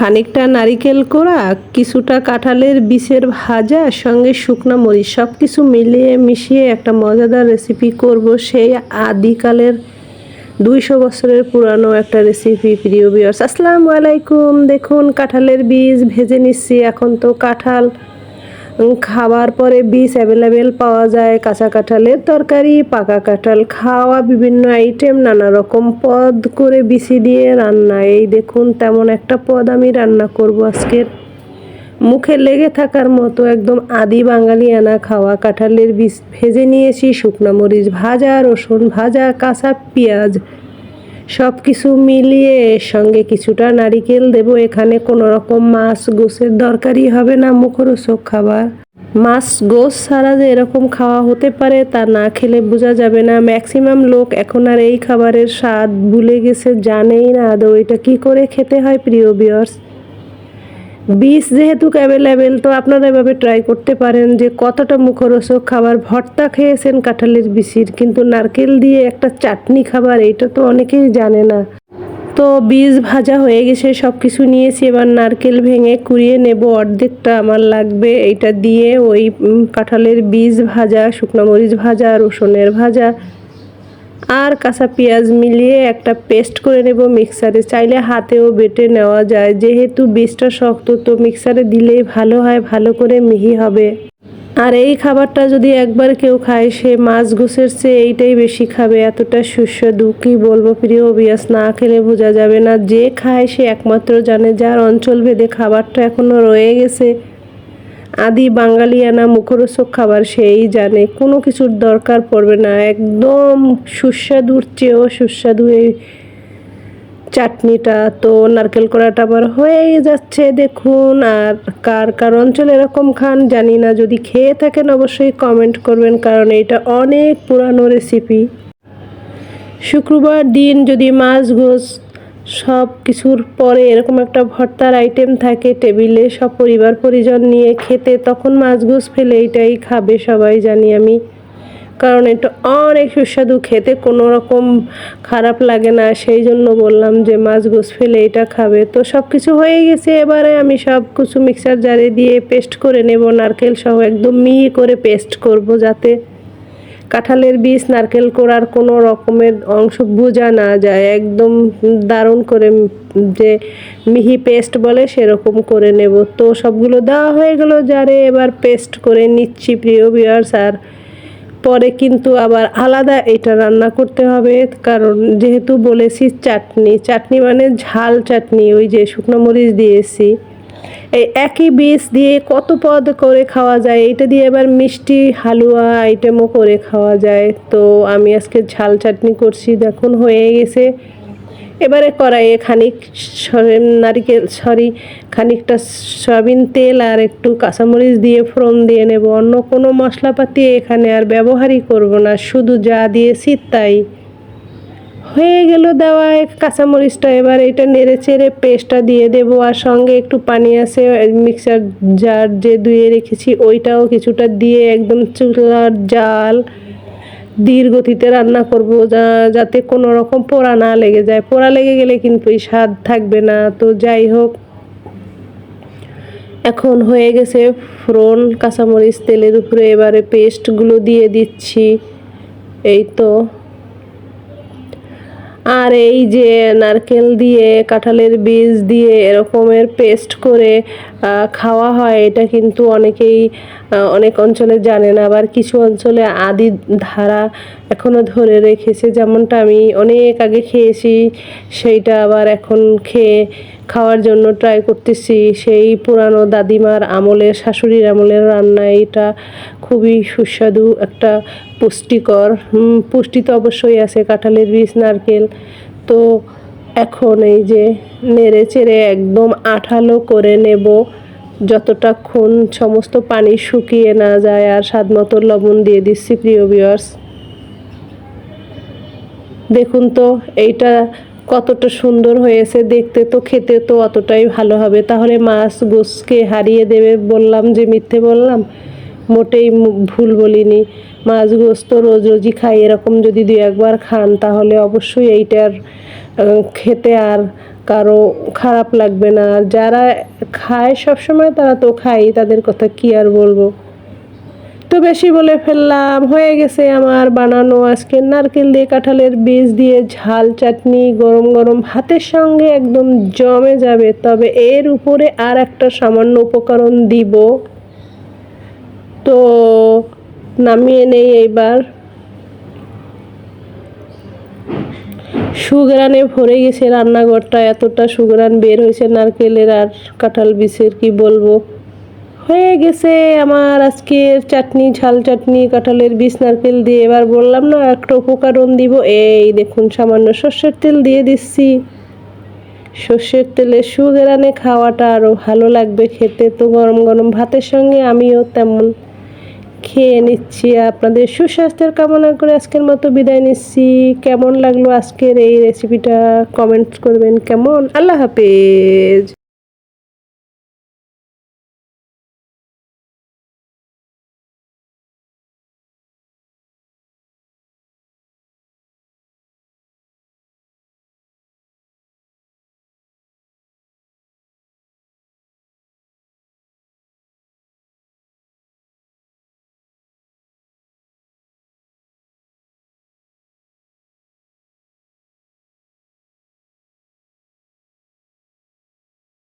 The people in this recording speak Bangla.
খানিকটা নারিকেল কোড়া, কিছুটা কাঁঠালের বীজের ভাজা, সঙ্গে শুকনা মরিচ সব কিছু মিলিয়ে মিশিয়ে একটা মজাদার রেসিপি করব। সেই আদিকালের 200 বছরের পুরানো একটা রেসিপি। প্রিয় ভিউয়ার্স, আসসালামু আলাইকুম। দেখুন, কাঁঠালের বীজ ভেজে নিচ্ছি। এখন তো কাঁঠাল খাবার পরে বীজ অ্যাভেলেবেল পাওয়া যায়। কাঁচা কাঁঠালের তরকারি, পাকা কাঁঠাল খাওয়া, বিভিন্ন আইটেম, নানা রকম পদ করে বিচি দিয়ে রান্না। এই দেখুন, তেমন একটা পদ আমি রান্না করব আজকের। মুখে লেগে থাকার মতো একদম আদি বাঙালিয়ানা খাওয়া কাঁঠালের বীজ ভেজে নিয়েছি, শুকনো মরিচ ভাজা, রসুন ভাজা, কাঁচা পেঁয়াজ সব কিছু মিলিয়ে এর সঙ্গে কিছুটা নারিকেল দেব। এখানে কোনো রকম মাছ গোশের দরকারই হবে না, মুখরোচক খাবার। মাছ গোশ ছাড়া যে এরকম খাওয়া হতে পারে তা না খেলে বোঝা যাবে না। ম্যাক্সিমাম লোক এখন আর এই খাবারের স্বাদ ভুলে গেছে, জানেই না আদৌ এটা কী করে খেতে হয়। প্রিয় ভিউয়ার্স, বীজ যেহেতু অ্যাভেলেবেল, তো আপনারা এভাবে ট্রাই করতে পারেন যে কতটা মুখরোচক খাবার। ভর্তা খেয়েছেন কাঁঠালের বিচির, কিন্তু নারকেল দিয়ে একটা চাটনি খাবার, এটা তো অনেকেই জানে না। তো বীজ ভাজা হয়ে গেছে, সব কিছু নিয়েছি। এবার নারকেল ভেঙে কুড়িয়ে নেব, অর্ধেকটা আমার লাগবে। এইটা দিয়ে ওই কাঁঠালের বীজ ভাজা, শুকনো মরিচ ভাজা, রসুনের ভাজা আর কাঁচা পেঁয়াজ মিলিয়ে একটা পেস্ট করে নেব মিক্সারে। চাইলে হাতেও বেটে নেওয়া যায়, যেহেতু বীজটা শক্ত তো মিক্সারে দিলেই ভালো হয়, ভালো করে মিহি হবে। আর এই খাবারটা যদি একবার কেউ খায়, সে মাছ গোশের চেয়ে এইটাই বেশি খাবে, এতটা সুস্বাদু। কি বলবো প্রিয় ভিউয়ার্স, না খেলে বোঝা যাবে না। যে খায় সে একমাত্র জানে, যার অঞ্চল ভেদে খাবারটা এখনো রয়ে গেছে আদি বাঙালিয়ানা মুখরোচক খাবার, সেই জানে। কোনো কিছুর দরকার পড়বে না, একদম সুস্বাদুর চেয়েও সুস্বাদু এই চাটনিটা। তো নারকেল কোড়াটা আবার হয়েই যাচ্ছে দেখুন। আর কার কার অঞ্চলে এরকম খান জানি না, যদি খেয়ে থাকেন অবশ্যই কমেন্ট করবেন, কারণ এটা অনেক পুরানো রেসিপি। শুক্রবার দিন যদি মাছ গোশ সব কিছুর পরে এরকম একটা ভর্তার আইটেম থাকে টেবিলে, সব পরিবার পরিজন নিয়ে খেতে, তখন মাছ গোশ ফেলে এইটাই খাবে সবাই, জানি আমি। কারণ এটা অনেক সুস্বাদু, খেতে কোনো রকম খারাপ লাগে না। সেই জন্য বললাম যে মাছ গোশ ফেলে এটা খাবে। তো সব কিছু হয়ে গেছে, এবারে আমি সব কিছু মিক্সার জারে দিয়ে পেস্ট করে নেব। নারকেল সহ একদম মিহি করে পেস্ট করব, যাতে কাঁঠালের বীজ নারকেল কোড়ার কোনো রকমের অংশ বোঝা না যায়। একদম দারুণ করে যে মিহি পেস্ট বলে সেরকম করে নেব। তো সবগুলো দেওয়া হয়ে গেল জারে, এবার পেস্ট করে নিচ্ছি প্রিয় ভিউয়ার্স। আর পরে কিন্তু আবার আলাদা এটা রান্না করতে হবে, কারণ যেহেতু বলেছি চাটনি, চাটনি মানে ঝাল চাটনি, ওই যে শুকনো মরিচ দিয়েছি। এই একই বীজ দিয়ে কত পদ করে খাওয়া যায়, এইটা দিয়ে এবার মিষ্টি হালুয়া আইটেমও করে খাওয়া যায়। তো আমি আজকে ঝাল চাটনি করছি, দেখুন হয়ে গেছে। এবারে কড়াইয়ে খানিকটা সয়াবিন তেল আর একটু কাঁচামরিচ দিয়ে ফোড়ন দিয়ে নেব। অন্য কোনো মশলাপাতি এখানে আর ব্যবহারই করব না, শুধু যা দিয়েছি তাই। হয়ে গেল দেওয়া কাঁচামরিচটা। এবার এটা নেড়ে চেড়ে পেস্টটা দিয়ে দেব, আর সঙ্গে একটু পানি আছে মিক্সার জার যে ধুয়ে রেখেছি ওইটাও কিছুটা দিয়ে একদম চুলার জাল ধীর গতিতে রান্না করব, যাতে কোনো রকম পোড়া না লেগে যায়। পোড়া লেগে গেলে কিন্তু এই স্বাদ থাকবে না। তো যাই হোক, এখন হয়ে গেছে ফোড়ন কাঁচামরিচ তেলের উপরে। এবারে পেস্টগুলো দিয়ে দিচ্ছি, এই তো। আর এই যে নারকেল দিয়ে কাঁঠালের বীজ দিয়ে এরকমের পেস্ট করে খাওয়া হয়, এটা কিন্তু অনেকেই অনেক অঞ্চলে জানে না। আবার কিছু অঞ্চলে আদি ধারা এখনও ধরে রেখেছে, যেমনটা আমি অনেক আগে খেয়েছি, সেইটা আবার এখন খাওয়ার জন্য ট্রাই করতেছি। সেই পুরানো দাদিমার আমলের, শাশুড়ির আমলের রান্না। এটা খুবই সুস্বাদু, একটা পুষ্টিকর, পুষ্টি তো অবশ্যই আছে কাঁঠালের বীজ নারকেল। তো এখন এই যে নেড়ে চেড়ে একদম আঠালো করে নেব, যতটাক্ষণ সমস্ত পানি শুকিয়ে না যায়। আর স্বাদ মতো লবণ দিয়ে দিচ্ছি প্রিয় ভিউয়ার্স। দেখুন তো এইটা কতটা সুন্দর হয়েছে দেখতে, তো খেতে তো অতটাই ভালো হবে। তাহলে মাছ গোশকে হারিয়ে দেবে বললাম যে মিথ্যে বললাম? মোটেই ভুল বলিনি। মাছ গোশ তো রোজ রোজই খাই, এরকম যদি 2-1বার খান তাহলে অবশ্যই এইটার খেতে আর কারো খারাপ লাগবে না। আর যারা খায় সবসময় তারা তো খায়, তাদের কথা কি আর বলবো। তো বেশি বলে ফেললাম। হয়ে গেছে আমার বানানো আজকে নারকেল দিয়ে কাঁঠালের বীজ দিয়ে ঝাল চাটনি, গরম গরম ভাতের সঙ্গে একদম জমে যাবে। তবে এর উপরে আর একটা সামান্য উপকরণ দিব। তো নামিয়ে নেই এইবার। সুঘ্রাণে ভরে গেছে রান্নাঘরটা, এতটা সুঘ্রাণ বের হয়েছে নারকেলের আর কাঁঠাল বীজের, কি বলবো। হয়ে গেছে আমার আজকের চাটনি, ঝাল চাটনি কাঁঠালের বীজ নারকেল দিয়ে। এবার বললাম না একটা উপকরণ দিব, এই দেখুন সামান্য সর্ষের তেল দিয়ে দিচ্ছি। সর্ষের তেলে সুঘ্রাণে খাওয়াটা আরও ভালো লাগবে খেতে। তো গরম গরম ভাতের সঙ্গে আমিও তেমন খেয়ে নিচ্ছি। আপনাদের সুস্বাস্থ্যের কামনা করে আজকের মতো বিদায় নিচ্ছি। কেমন লাগলো আজকের এই রেসিপিটা কমেন্ট করবেন কেমন। আল্লাহ হাফেজ।